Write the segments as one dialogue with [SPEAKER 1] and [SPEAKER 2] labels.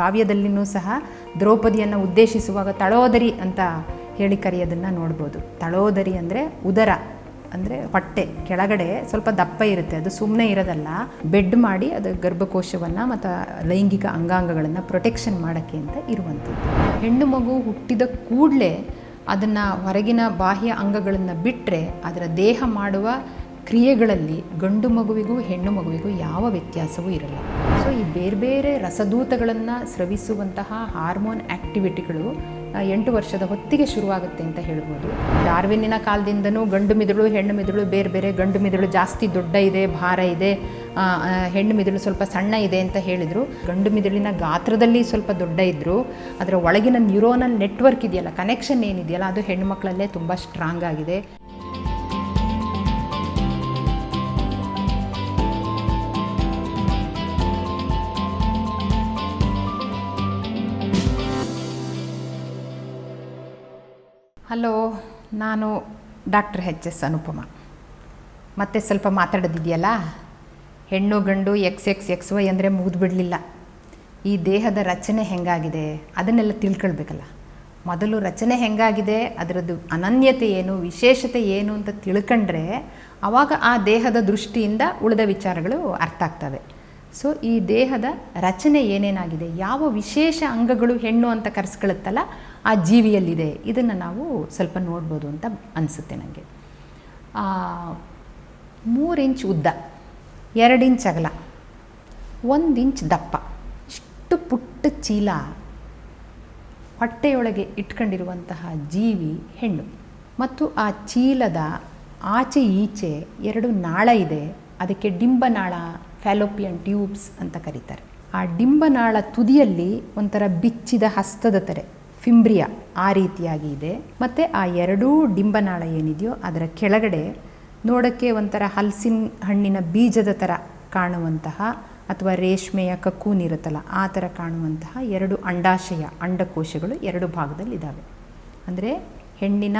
[SPEAKER 1] ಕಾವ್ಯದಲ್ಲಿನೂ ಸಹ ದ್ರೌಪದಿಯನ್ನು ಉದ್ದೇಶಿಸುವಾಗ ತಳೋದರಿ ಅಂತ ಹೇಳಿ ಕರೆಯೋದನ್ನು ನೋಡ್ಬೋದು. ತಳೋದರಿ ಅಂದರೆ ಉದರ ಅಂದರೆ ಹೊಟ್ಟೆ ಕೆಳಗಡೆ ಸ್ವಲ್ಪ ದಪ್ಪ ಇರುತ್ತೆ, ಅದು ಸುಮ್ಮನೆ ಇರೋದಲ್ಲ, ಬೆಡ್ ಮಾಡಿ ಅದು ಗರ್ಭಕೋಶವನ್ನು ಮತ್ತು ಲೈಂಗಿಕ ಅಂಗಾಂಗಗಳನ್ನು ಪ್ರೊಟೆಕ್ಷನ್ ಮಾಡೋಕ್ಕೆ ಅಂತ ಇರುವಂಥದ್ದು. ಹೆಣ್ಣು ಮಗು ಹುಟ್ಟಿದ ಕೂಡಲೇ ಅದನ್ನು ಹೊರಗಿನ ಬಾಹ್ಯ ಅಂಗಗಳನ್ನು ಬಿಟ್ಟರೆ ಅದರ ದೇಹ ಮಾಡುವ ಕ್ರಿಯೆಗಳಲ್ಲಿ ಗಂಡು ಮಗುವಿಗೂ ಹೆಣ್ಣು ಮಗುವಿಗೂ ಯಾವ ವ್ಯತ್ಯಾಸವೂ ಇರಲ್ಲ. ಸೊ ಈ ಬೇರೆ ಬೇರೆ ರಸದೂತಗಳನ್ನು ಸ್ರವಿಸುವಂತಹ ಹಾರ್ಮೋನ್ ಆ್ಯಕ್ಟಿವಿಟಿಗಳು 8 ವರ್ಷದ ಹೊತ್ತಿಗೆ ಶುರುವಾಗುತ್ತೆ ಅಂತ ಹೇಳ್ಬೋದು. ಡಾರ್ವಿನ್ನಿನ ಕಾಲದಿಂದನೂ ಗಂಡು ಮಿದುಳು ಹೆಣ್ಣು ಮಿದುಳು ಬೇರೆ ಬೇರೆ, ಗಂಡು ಮಿದುಳು ಜಾಸ್ತಿ ದೊಡ್ಡ ಇದೆ, ಭಾರ ಇದೆ, ಹೆಣ್ಣು ಮಿದುಳು ಸ್ವಲ್ಪ ಸಣ್ಣ ಇದೆ ಅಂತ ಹೇಳಿದರು. ಗಂಡು ಮಿದುಳಿನ ಗಾತ್ರದಲ್ಲಿ ಸ್ವಲ್ಪ ದೊಡ್ಡ ಇದ್ದರು, ಅದರ ಒಳಗಿನ ನ್ಯೂರೋನಲ್ ನೆಟ್ವರ್ಕ್ ಇದೆಯಲ್ಲ, ಕನೆಕ್ಷನ್ ಏನಿದೆಯಲ್ಲ, ಅದು ಹೆಣ್ಣು ಮಕ್ಕಳಲ್ಲೇ ತುಂಬ ಸ್ಟ್ರಾಂಗ್ ಆಗಿದೆ. ಹಲೋ, ನಾನು ಡಾಕ್ಟರ್ ಎಚ್.ಎಸ್. ಅನುಪಮ. ಮತ್ತೆ ಸ್ವಲ್ಪ ಮಾತಾಡೋದಿದೆಯಲ್ಲ, ಹೆಣ್ಣು ಗಂಡು XXXY ಅಂದರೆ ಮುಗಿದ್ಬಿಡಲಿಲ್ಲ. ಈ ದೇಹದ ರಚನೆ ಹೆಂಗಾಗಿದೆ ಅದನ್ನೆಲ್ಲ ತಿಳ್ಕೊಳ್ಬೇಕಲ್ಲ. ಮೊದಲು ರಚನೆ ಹೆಂಗಾಗಿದೆ, ಅದರದ್ದು ಅನನ್ಯತೆ ಏನು, ವಿಶೇಷತೆ ಏನು ಅಂತ ತಿಳ್ಕೊಂಡ್ರೆ ಆವಾಗ ಆ ದೇಹದ ದೃಷ್ಟಿಯಿಂದ ಉಳಿದ ವಿಚಾರಗಳು ಅರ್ಥ ಆಗ್ತವೆ. ಸೊ ಈ ದೇಹದ ರಚನೆ ಏನೇನಾಗಿದೆ, ಯಾವ ವಿಶೇಷ ಅಂಗಗಳು ಹೆಣ್ಣು ಅಂತ ಕರೆಸ್ಕೊಳ್ಳುತ್ತಲ್ಲ ಆ ಜೀವಿಯಲ್ಲಿದೆ, ಇದನ್ನು ನಾವು ಸ್ವಲ್ಪ ನೋಡ್ಬೋದು ಅಂತ ಅನಿಸುತ್ತೆ ನನಗೆ. 3 ಇಂಚ್ ಉದ್ದ, 2 ಇಂಚ್ ಅಗಲ, 1 ಇಂಚ್ ದಪ್ಪ, ಇಷ್ಟು ಪುಟ್ಟ ಚೀಲ ಹೊಟ್ಟೆಯೊಳಗೆ ಇಟ್ಕೊಂಡಿರುವಂತಹ ಜೀವಿ ಹೆಣ್ಣು. ಮತ್ತು ಆ ಚೀಲದ ಆಚೆ ಈಚೆ 2 ನಾಳ ಇದೆ, ಅದಕ್ಕೆ ಡಿಂಬನಾಳ, ಫ್ಯಾಲೋಪಿಯನ್ ಟ್ಯೂಬ್ಸ್ ಅಂತ ಕರೀತಾರೆ. ಆ ಡಿಂಬನಾಳ ತುದಿಯಲ್ಲಿ ಒಂಥರ ಬಿಚ್ಚಿದ ಹಸ್ತದ ಥರ ಫಿಂಬ್ರಿಯಾ ಆ ರೀತಿಯಾಗಿ ಇದೆ. ಮತ್ತು ಆ 2 ಡಿಂಬನಾಳ ಏನಿದೆಯೋ ಅದರ ಕೆಳಗಡೆ ನೋಡೋಕ್ಕೆ ಒಂಥರ ಹಲಸಿನ ಹಣ್ಣಿನ ಬೀಜದ ಥರ ಕಾಣುವಂತಹ ಅಥವಾ ರೇಷ್ಮೆಯ ಕಕ್ಕೂನ್ ಇರುತ್ತಲ್ಲ ಆ ಥರ ಕಾಣುವಂತಹ 2 ಅಂಡಾಶಯ ಅಂಡಕೋಶಗಳು 2 ಭಾಗದಲ್ಲಿದ್ದಾವೆ. ಅಂದರೆ ಹೆಣ್ಣಿನ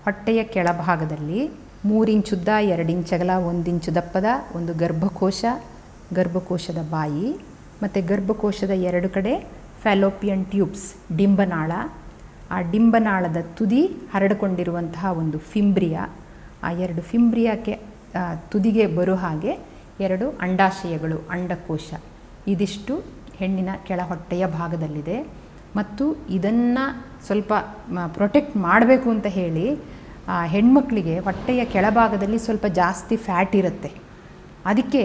[SPEAKER 1] ಹೊಟ್ಟೆಯ ಕೆಳಭಾಗದಲ್ಲಿ 3 ಇಂಚ್ ಉದ್ದ, 2 ಇಂಚ್ ಅಗಲ, 1 ಇಂಚು ದಪ್ಪದ ಒಂದು ಗರ್ಭಕೋಶ, ಗರ್ಭಕೋಶದ ಬಾಯಿ ಮತ್ತು ಗರ್ಭಕೋಶದ 2 ಕಡೆ ಫ್ಯಾಲೋಪಿಯನ್ ಟ್ಯೂಬ್ಸ್ ಡಿಂಬನಾಳ, ಆ ಡಿಂಬನಾಳದ ತುದಿ ಹರಡಿಕೊಂಡಿರುವಂತಹ ಒಂದು ಫಿಂಬ್ರಿಯಾ, ಆ 2 ಫಿಂಬ್ರಿಯಾಕ್ಕೆ ತುದಿಗೆ ಬರೋ ಹಾಗೆ 2 ಅಂಡಾಶಯಗಳು ಅಂಡಕೋಶ, ಇದಿಷ್ಟು ಹೆಣ್ಣಿನ ಕೆಳ ಹೊಟ್ಟೆಯ ಭಾಗದಲ್ಲಿದೆ. ಮತ್ತು ಇದನ್ನು ಸ್ವಲ್ಪ ಪ್ರೊಟೆಕ್ಟ್ ಮಾಡಬೇಕು ಅಂತ ಹೇಳಿ ಹೆಣ್ಮಕ್ಳಿಗೆ ಹೊಟ್ಟೆಯ ಕೆಳಭಾಗದಲ್ಲಿ ಸ್ವಲ್ಪ ಜಾಸ್ತಿ ಫ್ಯಾಟ್ ಇರುತ್ತೆ. ಅದಕ್ಕೆ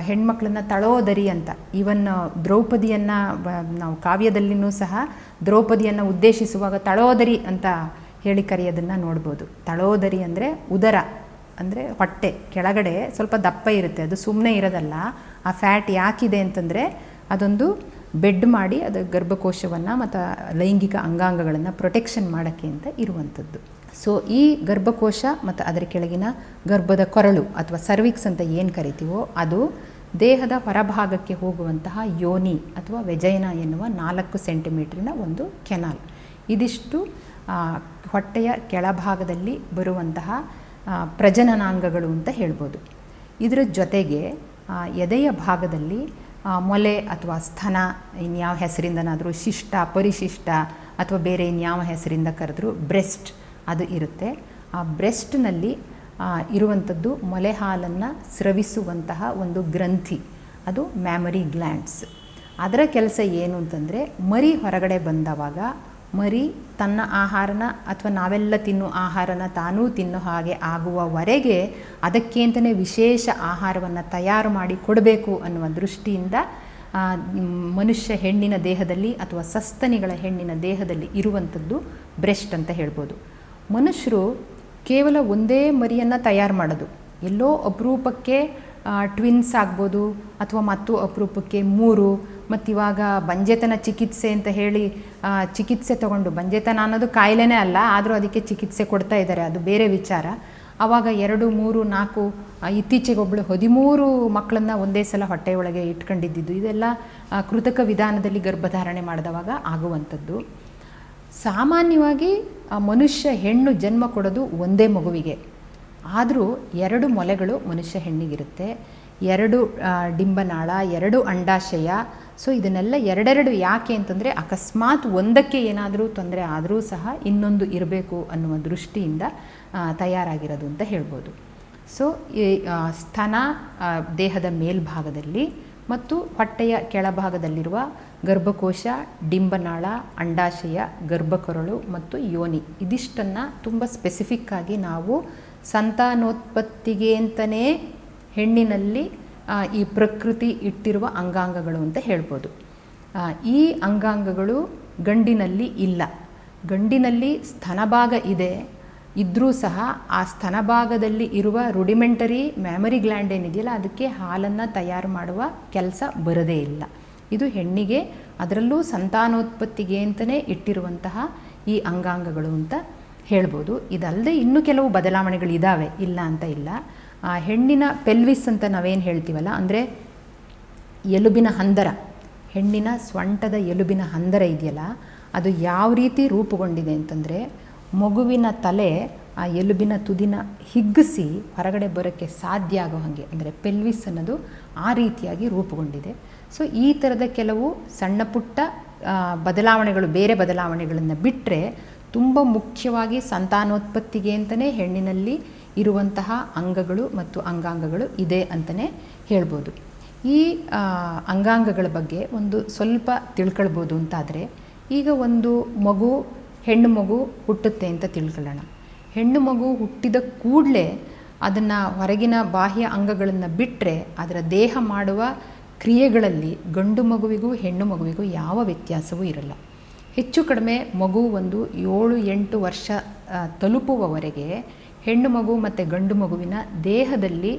[SPEAKER 1] ಹೆಣ್ಮಕ್ಳನ್ನ ತಳೋದರಿ ಅಂತ, ಈವನ್ ದ್ರೌಪದಿಯನ್ನು ನಾವು ಕಾವ್ಯದಲ್ಲಿನೂ ಸಹ ದ್ರೌಪದಿಯನ್ನು ಉದ್ದೇಶಿಸುವಾಗ ತಳೋದರಿ ಅಂತ ಹೇಳಿ ಕರೆಯೋದನ್ನು ನೋಡ್ಬೋದು. ತಳೋದರಿ ಅಂದರೆ ಉದರ ಅಂದರೆ ಹೊಟ್ಟೆ ಕೆಳಗಡೆ ಸ್ವಲ್ಪ ದಪ್ಪ ಇರುತ್ತೆ, ಅದು ಸುಮ್ಮನೆ ಇರೋದಲ್ಲ. ಆ ಫ್ಯಾಟ್ ಯಾಕಿದೆ ಅಂತಂದರೆ ಅದೊಂದು ಬೆಡ್ ಮಾಡಿ ಅದು ಗರ್ಭಕೋಶವನ್ನು ಮತ್ತು ಲೈಂಗಿಕ ಅಂಗಾಂಗಗಳನ್ನು ಪ್ರೊಟೆಕ್ಷನ್ ಮಾಡೋಕ್ಕೆ ಅಂತ ಇರುವಂಥದ್ದು. ಸೊ ಈ ಗರ್ಭಕೋಶ ಮತ್ತು ಅದರ ಕೆಳಗಿನ ಗರ್ಭದ ಕೊರಳು ಅಥವಾ ಸರ್ವಿಕ್ಸ್ ಅಂತ ಏನು ಕರಿತೀವೋ ಅದು ದೇಹದ ಹೊರಭಾಗಕ್ಕೆ ಹೋಗುವಂತಹ ಯೋನಿ ಅಥವಾ ವೆಜೈನಾ ಎನ್ನುವ 4 ಸೆಂಟಿಮೀಟ್ರಿನ ಒಂದು ಕೆನಾಲ್. ಇದಿಷ್ಟು ಹೊಟ್ಟೆಯ ಕೆಳಭಾಗದಲ್ಲಿ ಬರುವಂತಹ ಪ್ರಜನನಾಂಗಗಳು ಅಂತ ಹೇಳ್ಬೋದು. ಇದರ ಜೊತೆಗೆ ಎದೆಯ ಭಾಗದಲ್ಲಿ ಮೊಲೆ ಅಥವಾ ಸ್ತನ, ಇನ್ಯಾವ ಹೆಸರಿಂದನಾದರೂ ಶಿಷ್ಟ, ಪರಿಶಿಷ್ಟ ಅಥವಾ ಬೇರೆ ಇನ್ಯಾವ ಹೆಸರಿಂದ ಕರೆದ್ರೂ ಬ್ರೆಸ್ಟ್ ಅದು ಇರುತ್ತೆ. ಆ ಬ್ರೆಸ್ಟ್ನಲ್ಲಿ ಇರುವಂಥದ್ದು ಮೊಲೆ ಹಾಲನ್ನು ಸ್ರವಿಸುವಂತಹ ಒಂದು ಗ್ರಂಥಿ, ಅದು ಮ್ಯಾಮರಿ ಗ್ಲ್ಯಾಂಡ್ಸ್. ಅದರ ಕೆಲಸ ಏನು ಅಂತಂದರೆ ಮರಿ ಹೊರಗಡೆ ಬಂದವಾಗ ಮರಿ ತನ್ನ ಆಹಾರನ ಅಥವಾ ನಾವೆಲ್ಲ ತಿನ್ನೋ ಆಹಾರನ ತಾನೂ ತಿನ್ನೋ ಹಾಗೆ ಆಗುವವರೆಗೆ ಅದಕ್ಕೆ ಅಂತಲೇ ವಿಶೇಷ ಆಹಾರವನ್ನು ತಯಾರು ಮಾಡಿ ಕೊಡಬೇಕು ಅನ್ನುವ ದೃಷ್ಟಿಯಿಂದ ಮನುಷ್ಯ ಹೆಣ್ಣಿನ ದೇಹದಲ್ಲಿ ಅಥವಾ ಸಸ್ತನಿಗಳ ಹೆಣ್ಣಿನ ದೇಹದಲ್ಲಿ ಇರುವಂಥದ್ದು ಬ್ರೆಸ್ಟ್ ಅಂತ ಹೇಳ್ಬೋದು. ಮನುಷ್ಯರು ಕೇವಲ ಒಂದೇ ಮರಿಯನ್ನು ತಯಾರು ಮಾಡೋದು, ಎಲ್ಲೋ ಅಪರೂಪಕ್ಕೆ ಟ್ವಿನ್ಸ್ ಆಗ್ಬೋದು ಅಥವಾ ಮತ್ತು ಅಪರೂಪಕ್ಕೆ 3. ಮತ್ತು ಇವಾಗ ಬಂಜೆತನ ಚಿಕಿತ್ಸೆ ಅಂತ ಹೇಳಿ ಚಿಕಿತ್ಸೆ ತಗೊಂಡು, ಬಂಜೆತನ ಅನ್ನೋದು ಕಾಯಿಲೆನೇ ಅಲ್ಲ, ಆದರೂ ಅದಕ್ಕೆ ಚಿಕಿತ್ಸೆ ಕೊಡ್ತಾ ಇದ್ದಾರೆ, ಅದು ಬೇರೆ ವಿಚಾರ. ಆವಾಗ 2, 3, 4 ಇತ್ತೀಚೆಗೆ ಒಬ್ಬಳು 13 ಮಕ್ಕಳನ್ನು ಒಂದೇ ಸಲ ಹೊಟ್ಟೆಯೊಳಗೆ ಇಟ್ಕೊಂಡಿದ್ದು, ಇದೆಲ್ಲ ಕೃತಕ ವಿಧಾನದಲ್ಲಿ ಗರ್ಭಧಾರಣೆ ಮಾಡಿದವಾಗ ಆಗುವಂಥದ್ದು. ಸಾಮಾನ್ಯವಾಗಿ ಮನುಷ್ಯ ಹೆಣ್ಣು ಜನ್ಮ ಕೊಡೋದು ಒಂದೇ ಮಗುವಿಗೆ, ಆದರೂ 2 ಮೊಲೆಗಳು ಮನುಷ್ಯ ಹೆಣ್ಣಿಗಿರುತ್ತೆ. 2 ಡಿಂಬನಾಳ, 2 ಅಂಡಾಶಯ, ಸೊ ಇದನ್ನೆಲ್ಲ ಎರಡೆರಡು ಯಾಕೆ ಅಂತಂದರೆ ಅಕಸ್ಮಾತ್ ಒಂದಕ್ಕೆ ಏನಾದರೂ ತೊಂದರೆ ಆದರೂ ಸಹ ಇನ್ನೊಂದು ಇರಬೇಕು ಅನ್ನುವ ದೃಷ್ಟಿಯಿಂದ ತಯಾರಾಗಿರೋದು ಅಂತ ಹೇಳ್ಬೋದು. ಸೊ ಈ ಸ್ತನ ದೇಹದ ಮೇಲ್ಭಾಗದಲ್ಲಿ ಮತ್ತು ಹೊಟ್ಟೆಯ ಕೆಳಭಾಗದಲ್ಲಿರುವ ಗರ್ಭಕೋಶ, ಡಿಂಬನಾಳ, ಅಂಡಾಶಯ, ಗರ್ಭಕರಳು ಮತ್ತು ಯೋನಿ ಇದಿಷ್ಟನ್ನು ತುಂಬ ಸ್ಪೆಸಿಫಿಕ್ಕಾಗಿ ನಾವು ಸಂತಾನೋತ್ಪತ್ತಿಗೆ ಅಂತಲೇ ಹೆಣ್ಣಿನಲ್ಲಿ ಈ ಪ್ರಕೃತಿ ಇಟ್ಟಿರುವ ಅಂಗಾಂಗಗಳು ಅಂತ ಹೇಳ್ಬೋದು. ಈ ಅಂಗಾಂಗಗಳು ಗಂಡಿನಲ್ಲಿ ಇಲ್ಲ. ಗಂಡಿನಲ್ಲಿ ಸ್ತನಭಾಗ ಇದೆ, ಇದ್ದರೂ ಸಹ ಆ ಸ್ತನಭಾಗದಲ್ಲಿ ಇರುವ ರುಡಿಮೆಂಟರಿ ಮ್ಯಾಮರಿ ಗ್ಲ್ಯಾಂಡ್ ಏನಿದೆಯಲ್ಲ ಅದಕ್ಕೆ ಹಾಲನ್ನು ತಯಾರು ಮಾಡುವ ಕೆಲಸ ಬರದೇ ಇಲ್ಲ. ಇದು ಹೆಣ್ಣಿಗೆ ಅದರಲ್ಲೂ ಸಂತಾನೋತ್ಪತ್ತಿಗೆ ಅಂತಲೇ ಇಟ್ಟಿರುವಂತಹ ಈ ಅಂಗಾಂಗಗಳು ಅಂತ ಹೇಳ್ಬೋದು. ಇದಲ್ಲದೆ ಇನ್ನೂ ಕೆಲವು ಬದಲಾವಣೆಗಳಿದ್ದಾವೆ, ಇಲ್ಲ ಅಂತ ಇಲ್ಲ. ಹೆಣ್ಣಿನ ಪೆಲ್ವಿಸ್ ಅಂತ ನಾವೇನು ಹೇಳ್ತೀವಲ್ಲ, ಅಂದರೆ ಎಲುಬಿನ ಹಂದರ, ಹೆಣ್ಣಿನ ಸ್ವಂಟದ ಎಲುಬಿನ ಹಂದರ ಇದೆಯಲ್ಲ ಅದು ಯಾವ ರೀತಿ ರೂಪುಗೊಂಡಿದೆ ಅಂತಂದರೆ ಮಗುವಿನ ತಲೆ ಆ ಎಲುಬಿನ ತುದಿನ ಹಿಗ್ಗಿಸಿ ಹೊರಗಡೆ ಬರೋಕ್ಕೆ ಸಾಧ್ಯ ಆಗೋ ಹಾಗೆ, ಅಂದರೆ ಪೆಲ್ವಿಸ್ ಅನ್ನೋದು ಆ ರೀತಿಯಾಗಿ ರೂಪುಗೊಂಡಿದೆ. ಸೊ ಈ ಥರದ ಕೆಲವು ಸಣ್ಣ ಪುಟ್ಟ ಬದಲಾವಣೆಗಳು, ಬೇರೆ ಬದಲಾವಣೆಗಳನ್ನು ಬಿಟ್ಟರೆ ತುಂಬ ಮುಖ್ಯವಾಗಿ ಸಂತಾನೋತ್ಪತ್ತಿಗೆ ಅಂತಲೇ ಹೆಣ್ಣಿನಲ್ಲಿ ಇರುವಂತಹ ಅಂಗಗಳು ಮತ್ತು ಅಂಗಾಂಗಗಳು ಇದೆ ಅಂತಲೇ ಹೇಳ್ಬೋದು. ಈ ಅಂಗಾಂಗಗಳ ಬಗ್ಗೆ ಒಂದು ಸ್ವಲ್ಪ ತಿಳ್ಕೊಳ್ಬೋದು ಅಂತಾದರೆ, ಈಗ ಒಂದು ಮಗು, ಹೆಣ್ಣು ಮಗು ಹುಟ್ಟುತ್ತೆ ಅಂತ ತಿಳ್ಕೊಳ್ಳೋಣ. ಹೆಣ್ಣು ಮಗು ಹುಟ್ಟಿದ ಕೂಡಲೇ ಅದನ್ನು ಹೊರಗಿನ ಬಾಹ್ಯ ಅಂಗಗಳನ್ನು ಬಿಟ್ಟರೆ ಅದರ ದೇಹ ಮಾಡುವ ಕ್ರಿಯೆಗಳಲ್ಲಿ ಗಂಡು ಮಗುವಿಗೂ ಹೆಣ್ಣು ಮಗುವಿಗೂ ಯಾವ ವ್ಯತ್ಯಾಸವೂ ಇರಲ್ಲ. ಹೆಚ್ಚು ಕಡಿಮೆ ಮಗು ಒಂದು 7-8 ವರ್ಷ ತಲುಪುವವರೆಗೆ ಹೆಣ್ಣು ಮಗು ಮತ್ತು ಗಂಡು ಮಗುವಿನ ದೇಹದಲ್ಲಿ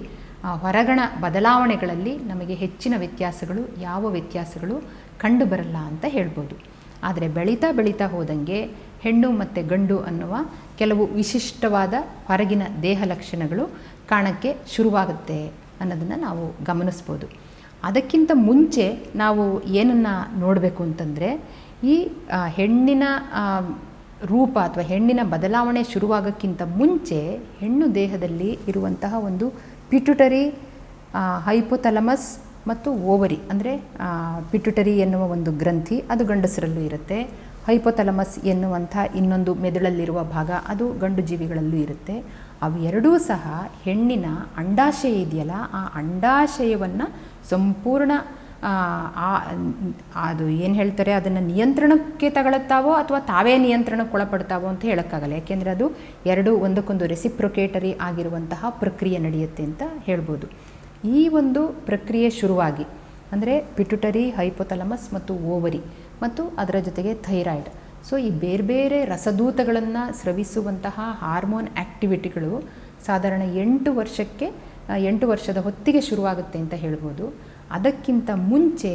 [SPEAKER 1] ಹೊರಗಣ ಬದಲಾವಣೆಗಳಲ್ಲಿ ನಮಗೆ ಹೆಚ್ಚಿನ ವ್ಯತ್ಯಾಸಗಳು, ಯಾವ ವ್ಯತ್ಯಾಸಗಳು ಕಂಡು ಬರಲ್ಲ ಅಂತ ಹೇಳ್ಬೋದು. ಆದರೆ ಬೆಳೀತಾ ಬೆಳೀತಾ ಹೋದಂಗೆ ಹೆಣ್ಣು ಮತ್ತು ಗಂಡು ಅನ್ನುವ ಕೆಲವು ವಿಶಿಷ್ಟವಾದ ಹೊರಗಿನ ದೇಹ ಲಕ್ಷಣಗಳು ಕಾಣಕ್ಕೆ ಶುರುವಾಗುತ್ತೆ ಅನ್ನೋದನ್ನು ನಾವು ಗಮನಿಸ್ಬೋದು. ಅದಕ್ಕಿಂತ ಮುಂಚೆ ನಾವು ಏನನ್ನು ನೋಡಬೇಕು ಅಂತಂದರೆ, ಈ ಹೆಣ್ಣಿನ ರೂಪ ಅಥವಾ ಹೆಣ್ಣಿನ ಬದಲಾವಣೆ ಶುರುವಾಗೋಕ್ಕಿಂತ ಮುಂಚೆ ಹೆಣ್ಣು ದೇಹದಲ್ಲಿ ಇರುವಂತಹ ಒಂದು ಪಿಟ್ಯುಟರಿ, ಹೈಪೋಥಲಮಸ್ ಮತ್ತು ಓವರಿ, ಅಂದರೆ ಪಿಟ್ಯುಟರಿ ಎನ್ನುವ ಒಂದು ಗ್ರಂಥಿ ಅದು ಗಂಡಸರಲ್ಲೂ ಇರುತ್ತೆ. ಹೈಪೋಥಲಮಸ್ ಎನ್ನುವಂಥ ಇನ್ನೊಂದು ಮೆದುಳಲ್ಲಿರುವ ಭಾಗ ಅದು ಗಂಡು ಜೀವಿಗಳಲ್ಲೂ ಇರುತ್ತೆ. ಅವೆರಡೂ ಸಹ ಹೆಣ್ಣಿನ ಅಂಡಾಶಯ ಇದೆಯಲ್ಲ ಆ ಅಂಡಾಶಯವನ್ನು ಸಂಪೂರ್ಣ ಅದು ಏನು ಹೇಳ್ತಾರೆ ಅದನ್ನು ನಿಯಂತ್ರಣಕ್ಕೆ ತಗೊಳುತ್ತಾವೋ ಅಥವಾ ತಾವೇ ನಿಯಂತ್ರಣಕ್ಕೆ ಒಳಪಡ್ತಾವೋ ಅಂತ ಹೇಳೋಕ್ಕಾಗಲ್ಲ. ಯಾಕೆಂದರೆ ಅದು ಎರಡು ಒಂದಕ್ಕೊಂದು ರೆಸಿಪ್ರೊಕೇಟರಿ ಆಗಿರುವಂತಹ ಪ್ರಕ್ರಿಯೆ ನಡೆಯುತ್ತೆ ಅಂತ ಹೇಳ್ಬೋದು. ಈ ಒಂದು ಪ್ರಕ್ರಿಯೆ ಶುರುವಾಗಿ ಅಂದರೆ ಪಿಟ್ಯುಟರಿ, ಹೈಪೋಥಲಮಸ್ ಮತ್ತು ಓವರಿ ಮತ್ತು ಅದರ ಜೊತೆಗೆ ಥೈರಾಯ್ಡ್. ಸೊ ಈ ಬೇರೆ ಬೇರೆ ರಸದೂತಗಳನ್ನು ಸ್ರವಿಸುವಂತಹ ಹಾರ್ಮೋನ್ ಆ್ಯಕ್ಟಿವಿಟಿಗಳು ಸಾಧಾರಣ 8 ವರ್ಷದ ಹೊತ್ತಿಗೆ ಶುರುವಾಗುತ್ತೆ ಅಂತ ಹೇಳ್ಬೋದು. ಅದಕ್ಕಿಂತ ಮುಂಚೆ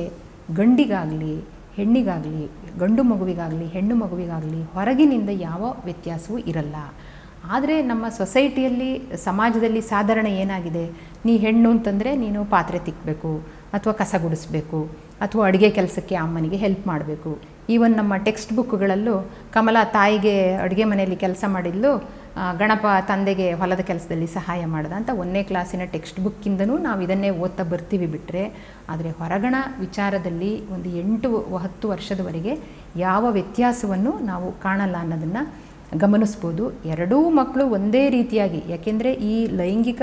[SPEAKER 1] ಗಂಡಿಗಾಗಲಿ ಹೆಣ್ಣಿಗಾಗಲಿ, ಗಂಡು ಮಗುವಿಗಾಗಲಿ ಹೆಣ್ಣು ಮಗುವಿಗಾಗಲಿ ಹೊರಗಿನಿಂದ ಯಾವ ವ್ಯತ್ಯಾಸವೂ ಇರಲ್ಲ. ಆದರೆ ನಮ್ಮ ಸೊಸೈಟಿಯಲ್ಲಿ, ಸಮಾಜದಲ್ಲಿ ಸಾಧಾರಣ ಏನಾಗಿದೆ, ನೀ ಹೆಣ್ಣು ಅಂತಂದರೆ ನೀನು ಪಾತ್ರೆ ತಿಕ್ಕಬೇಕು ಅಥವಾ ಕಸ ಗುಡಿಸ್ಬೇಕು ಅಥವಾ ಅಡುಗೆ ಕೆಲಸಕ್ಕೆ ಅಮ್ಮನಿಗೆ ಹೆಲ್ಪ್ ಮಾಡಬೇಕು. ಈವನ್ ನಮ್ಮ ಟೆಕ್ಸ್ಟ್ ಬುಕ್ಗಳಲ್ಲೂ ಕಮಲಾ ತಾಯಿಗೆ ಅಡುಗೆ ಮನೆಯಲ್ಲಿ ಕೆಲಸ ಮಾಡಿದ್ಲು, ಗಣಪ ತಂದೆಗೆ ಹೊಲದ ಕೆಲಸದಲ್ಲಿ ಸಹಾಯ ಮಾಡ್ದ ಅಂತ 1ನೇ ಕ್ಲಾಸಿನ ಟೆಕ್ಸ್ಟ್ ಬುಕ್ಕಿಂದನೂ ನಾವು ಇದನ್ನೇ ಓದ್ತಾ ಬರ್ತೀವಿ ಬಿಟ್ಟರೆ, ಆದರೆ ಹೊರಗಣ ವಿಚಾರದಲ್ಲಿ ಒಂದು 8-10 ವರ್ಷದವರೆಗೆ ಯಾವ ವ್ಯತ್ಯಾಸವನ್ನು ನಾವು ಕಾಣಲ್ಲ ಅನ್ನೋದನ್ನು ಗಮನಿಸ್ಬೋದು. ಎರಡೂ ಮಕ್ಕಳು ಒಂದೇ ರೀತಿಯಾಗಿ, ಯಾಕೆಂದರೆ ಈ ಲೈಂಗಿಕ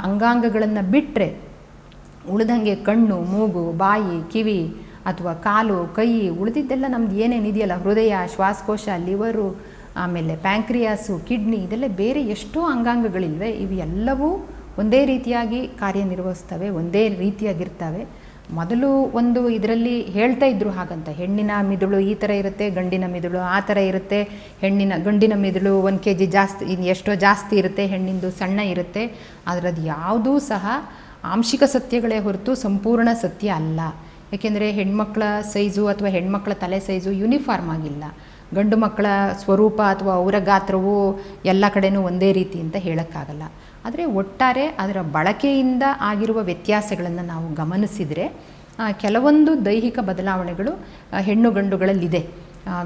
[SPEAKER 1] ಅಂಗಾಂಗಗಳನ್ನು ಬಿಟ್ಟರೆ ಉಳಿದಂಗೆ ಕಣ್ಣು, ಮೂಗು, ಬಾಯಿ, ಕಿವಿ ಅಥವಾ ಕಾಲು, ಕೈ, ಉಳಿದಿದ್ದೆಲ್ಲ ನಮ್ದು ಏನೇನಿದೆಯಲ್ಲ, ಹೃದಯ, ಶ್ವಾಸಕೋಶ, ಲಿವರು, ಆಮೇಲೆ ಪ್ಯಾಂಕ್ರಿಯಾಸು, ಕಿಡ್ನಿ, ಇದೆಲ್ಲ ಬೇರೆ ಎಷ್ಟೋ ಅಂಗಾಂಗಗಳಿಲ್ವೆ. ಇವು ಎಲ್ಲವೂ ಒಂದೇ ರೀತಿಯಾಗಿ ಕಾರ್ಯನಿರ್ವಹಿಸ್ತವೆ, ಒಂದೇ ರೀತಿಯಾಗಿರ್ತವೆ. ಮೊದಲು ಒಂದು ಇದರಲ್ಲಿ ಹೇಳ್ತಾ ಇದ್ರು ಹಾಗಂತ, ಹೆಣ್ಣಿನ ಮಿದುಳು ಈ ಥರ ಇರುತ್ತೆ, ಗಂಡಿನ ಮಿದುಳು ಆ ಥರ ಇರುತ್ತೆ, ಗಂಡಿನ ಮಿದುಳು 1 kg ಜಾಸ್ತಿ, ಎಷ್ಟೋ ಜಾಸ್ತಿ ಇರುತ್ತೆ, ಹೆಣ್ಣಿಂದು ಸಣ್ಣ ಇರುತ್ತೆ. ಆದರೆ ಅದು ಯಾವುದೂ ಸಹ ಆಂಶಿಕ ಸತ್ಯಗಳೇ ಹೊರತು ಸಂಪೂರ್ಣ ಸತ್ಯ ಅಲ್ಲ. ಏಕೆಂದರೆ ಹೆಣ್ಮಕ್ಳ ಸೈಜು ಅಥವಾ ಹೆಣ್ಮಕ್ಳ ತಲೆ ಸೈಜು ಯೂನಿಫಾರ್ಮ್ ಆಗಿಲ್ಲ. ಗಂಡು ಮಕ್ಕಳ ಸ್ವರೂಪ ಅಥವಾ ಅವರ ಗಾತ್ರವು ಎಲ್ಲ ಕಡೆಯೂ ಒಂದೇ ರೀತಿ ಅಂತ ಹೇಳೋಕ್ಕಾಗಲ್ಲ. ಆದರೆ ಒಟ್ಟಾರೆ ಅದರ ಬಳಕೆಯಿಂದ ಆಗಿರುವ ವ್ಯತ್ಯಾಸಗಳನ್ನು ನಾವು ಗಮನಿಸಿದರೆ ಕೆಲವೊಂದು ದೈಹಿಕ ಬದಲಾವಣೆಗಳು ಹೆಣ್ಣು ಗಂಡುಗಳಲ್ಲಿದೆ.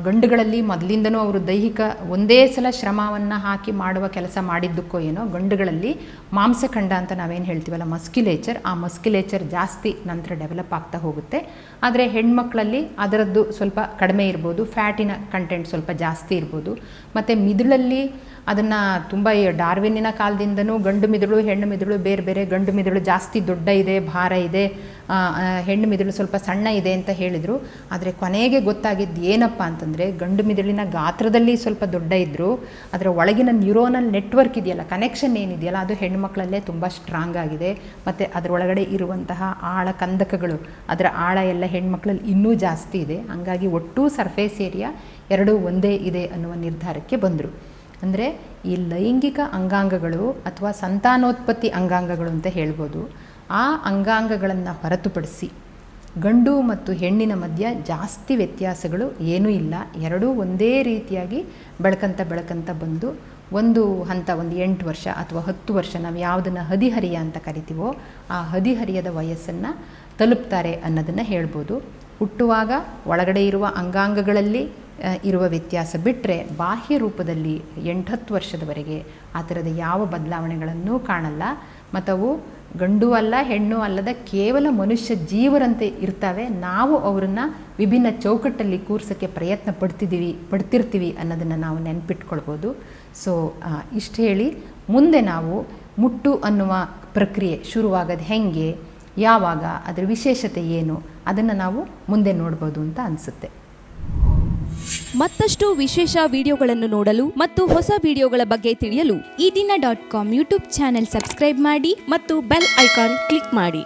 [SPEAKER 1] ಗಂಡುಗಳಲ್ಲಿ ಮೊದಲಿಂದನೂ ಅವರು ದೈಹಿಕ ಒಂದೇ ಸಲ ಶ್ರಮವನ್ನು ಹಾಕಿ ಮಾಡುವ ಕೆಲಸ ಮಾಡಿದ್ದಕ್ಕೋ ಏನೋ ಗಂಡುಗಳಲ್ಲಿ ಮಾಂಸಖಂಡ ಅಂತ ನಾವೇನು ಹೇಳ್ತೀವಲ್ಲ ಮಸ್ಕ್ಯುಲೇಚರ್, ಆ ಮಸ್ಕ್ಯುಲೇಚರ್ ಜಾಸ್ತಿ ನಂತರ ಡೆವಲಪ್ ಆಗ್ತಾ ಹೋಗುತ್ತೆ. ಆದರೆ ಹೆಣ್ಮಕ್ಳಲ್ಲಿ ಅದರದ್ದು ಸ್ವಲ್ಪ ಕಡಿಮೆ ಇರ್ಬೋದು, ಫ್ಯಾಟಿನ ಕಂಟೆಂಟ್ ಸ್ವಲ್ಪ ಜಾಸ್ತಿ ಇರ್ಬೋದು. ಮತ್ತು ಮಿದುಳಲ್ಲಿ ಅದನ್ನು ತುಂಬ ಡಾರ್ವಿನ್ನಿನ ಕಾಲದಿಂದನೂ ಗಂಡು ಮಿದುಳು ಹೆಣ್ಣು ಮಿದುಳು ಬೇರೆ ಬೇರೆ, ಗಂಡು ಮಿದುಳು ಜಾಸ್ತಿ ದೊಡ್ಡ ಇದೆ, ಭಾರ ಇದೆ, ಹೆಣ್ಣು ಮಿದುಳು ಸ್ವಲ್ಪ ಸಣ್ಣ ಇದೆ ಅಂತ ಹೇಳಿದರು. ಆದರೆ ಕೊನೆಗೆ ಗೊತ್ತಾಗಿದ್ದು ಏನಪ್ಪ ಅಂತಂದರೆ ಗಂಡು ಮಿದುಳಿನ ಗಾತ್ರದಲ್ಲಿ ಸ್ವಲ್ಪ ದೊಡ್ಡ ಇದ್ದರು, ಅದರ ಒಳಗಿನ ನ್ಯೂರೋನಲ್ ನೆಟ್ವರ್ಕ್ ಇದೆಯಲ್ಲ, ಕನೆಕ್ಷನ್ ಏನಿದೆಯಲ್ಲ, ಅದು ಹೆಣ್ಣುಮಕ್ಕಳಲ್ಲೇ ತುಂಬ ಸ್ಟ್ರಾಂಗ್ ಆಗಿದೆ. ಮತ್ತು ಅದರೊಳಗಡೆ ಇರುವಂತಹ ಆಳ ಕಂದಕಗಳು, ಅದರ ಆಳ ಎಲ್ಲ ಹೆಣ್ಮಕ್ಳಲ್ಲಿ ಇನ್ನೂ ಜಾಸ್ತಿ ಇದೆ. ಹಂಗಾಗಿ ಒಟ್ಟು ಸರ್ಫೇಸ್ ಏರಿಯಾ ಎರಡೂ ಒಂದೇ ಇದೆ ಅನ್ನುವ ನಿರ್ಧಾರಕ್ಕೆ ಬಂದರು. ಅಂದರೆ ಈ ಲೈಂಗಿಕ ಅಂಗಾಂಗಗಳು ಅಥವಾ ಸಂತಾನೋತ್ಪತ್ತಿ ಅಂಗಾಂಗಗಳು ಅಂತ ಹೇಳ್ಬೋದು, ಆ ಅಂಗಾಂಗಗಳನ್ನು ಹೊರತುಪಡಿಸಿ ಗಂಡು ಮತ್ತು ಹೆಣ್ಣಿನ ಮಧ್ಯ ಜಾಸ್ತಿ ವ್ಯತ್ಯಾಸಗಳು ಏನೂ ಇಲ್ಲ. ಎರಡೂ ಒಂದೇ ರೀತಿಯಾಗಿ ಬೆಳ್ಕಂತ ಬಂದು ಒಂದು ಹಂತ, ಒಂದು 8 ವರ್ಷ ಅಥವಾ 10 ವರ್ಷ ನಾವು ಯಾವುದನ್ನು ಹದಿಹರಿಯ ಅಂತ ಕರಿತೀವೋ ಆ ಹದಿಹರಿಯದ ವಯಸ್ಸನ್ನು ತಲುಪ್ತಾರೆ ಅನ್ನೋದನ್ನು ಹೇಳ್ಬೋದು. ಹುಟ್ಟುವಾಗ ಒಳಗಡೆ ಇರುವ ಅಂಗಾಂಗಗಳಲ್ಲಿ ಇರುವ ವ್ಯತ್ಯಾಸ ಬಿಟ್ಟರೆ ಬಾಹ್ಯ ರೂಪದಲ್ಲಿ 8-10 ವರ್ಷದವರೆಗೆ ಆ ಥರದ ಯಾವ ಬದಲಾವಣೆಗಳನ್ನೂ ಕಾಣಲ್ಲ. ಮತ್ತು ಅವು ಗಂಡು ಅಲ್ಲ ಹೆಣ್ಣು ಅಲ್ಲದ ಕೇವಲ ಮನುಷ್ಯ ಜೀವರಂತೆ ಇರ್ತವೆ. ನಾವು ಅವರನ್ನು ವಿಭಿನ್ನ ಚೌಕಟ್ಟಲ್ಲಿ ಕೂರ್ಸೋಕ್ಕೆ ಪ್ರಯತ್ನ ಪಡ್ತಿರ್ತೀವಿ ಅನ್ನೋದನ್ನು ನಾವು ನೆನಪಿಟ್ಕೊಳ್ಬೋದು. ಸೊ ಇಷ್ಟು ಹೇಳಿ ಮುಂದೆ ನಾವು ಮುಟ್ಟು ಅನ್ನುವ ಪ್ರಕ್ರಿಯೆ ಶುರುವಾಗೋದು ಹೆಂಗೆ, ಯಾವಾಗ, ಅದರ ವಿಶೇಷತೆ ಏನು, ಅದನ್ನು ನಾವು ಮುಂದೆ ನೋಡ್ಬೋದು ಅಂತ ಅನಿಸುತ್ತೆ.
[SPEAKER 2] ಮತ್ತಷ್ಟು ವಿಶೇಷ ವಿಡಿಯೋಗಳನ್ನು ನೋಡಲು ಮತ್ತು ಹೊಸ ವಿಡಿಯೋಗಳ ಬಗ್ಗೆ ತಿಳಿಯಲು
[SPEAKER 3] ಈ ದಿನ .com ಯೂಟ್ಯೂಬ್ ಚಾನೆಲ್ ಸಬ್ಸ್ಕ್ರೈಬ್ ಮಾಡಿ
[SPEAKER 2] ಮತ್ತು ಬೆಲ್ ಐಕಾನ್ ಕ್ಲಿಕ್ ಮಾಡಿ.